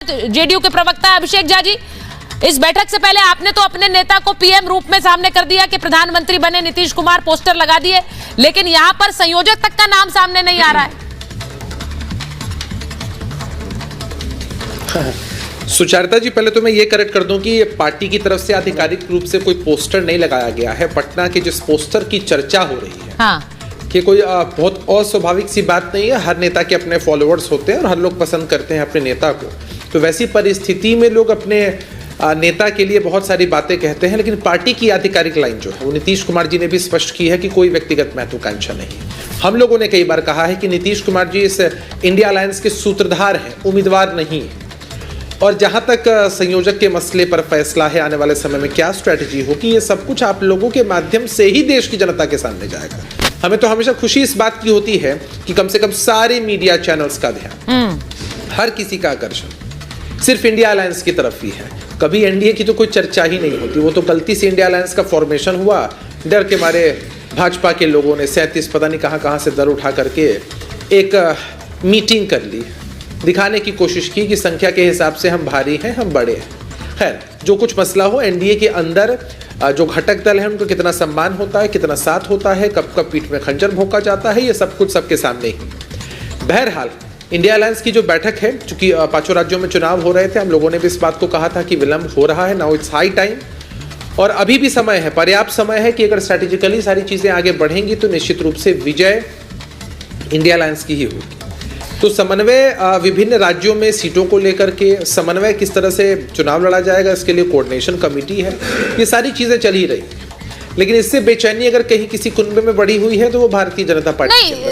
साथ जेडीयू के प्रवक्ता अभिषेक झा जी, इस बैठक से पहले आपने तो अपने नेता को पीएम रूप में सामने कर दिया कि प्रधानमंत्री बने नीतीश कुमार, पोस्टर लगा दिए, लेकिन यहां पर संयोजक तक का नाम सामने नहीं आ रहा है। सुचारिता जी, पहले तो मैं ये करेक्ट कर दूं कि पार्टी की तरफ से आधिकारिक रूप से कोई पोस्टर नहीं लगाया गया है। पटना के जिस पोस्टर की चर्चा हो रही है, हाँ, कि कोई बहुत अस्वाभाविक सी बात नहीं है। हर नेता के अपने फॉलोअर्स होते हैं और हर लोग पसंद करते हैं अपने नेता को। तो वैसी परिस्थिति में लोग अपने नेता के लिए बहुत सारी बातें कहते हैं, लेकिन पार्टी की आधिकारिक लाइन जो है वो नीतीश कुमार जी ने भी स्पष्ट की है कि कोई व्यक्तिगत महत्वाकांक्षा नहीं। हम लोगों ने कई बार कहा है कि नीतीश कुमार जी इस इंडिया अलायंस के सूत्रधार हैं, उम्मीदवार नहीं है। और जहां तक संयोजक के मसले पर फैसला है, आने वाले समय में क्या स्ट्रैटेजी होगी, ये सब कुछ आप लोगों के माध्यम से ही देश की जनता के सामने जाएगा। हमें तो हमेशा खुशी इस बात की होती है कि कम से कम सारे मीडिया चैनल्स का ध्यान, हर किसी का आकर्षण सिर्फ इंडिया अलायंस की तरफ ही है। कभी एनडीए की तो कोई चर्चा ही नहीं होती। वो तो गलती से इंडिया अलायंस का फॉर्मेशन हुआ, डर के मारे भाजपा के लोगों ने 37 पता नहीं कहाँ से दर उठा करके एक मीटिंग कर ली, दिखाने की कोशिश की कि संख्या के हिसाब से हम भारी हैं, हम बड़े हैं। खैर, जो कुछ मसला हो, एनडीए के अंदर जो घटक दल है उनको कितना सम्मान होता है, कितना साथ होता है, कब कब पीठ में खंजर भोंका जाता है, ये सब कुछ सबके सामने ही। बहरहाल, इंडिया अलायंस की जो बैठक है, चूंकि 5 राज्यों में चुनाव हो रहे थे, हम लोगों ने भी इस बात को कहा था कि विलंब हो रहा है, नाउ इट्स हाई टाइम। और अभी भी समय है, पर्याप्त समय है कि अगर स्ट्रैटेजिकली सारी चीज़ें आगे बढ़ेंगी तो निश्चित रूप से विजय इंडिया अलायंस की ही होगी। तो समन्वय, विभिन्न राज्यों में सीटों को लेकर के समन्वय, किस तरह से चुनाव लड़ा जाएगा, इसके लिए कोऑर्डिनेशन कमेटी है, ये सारी चीज़ें चल ही रही। लेकिन इससे बेचैनी अगर कहीं किसी कुनबे में बढ़ी हुई है तो वो भारतीय जनता पार्टी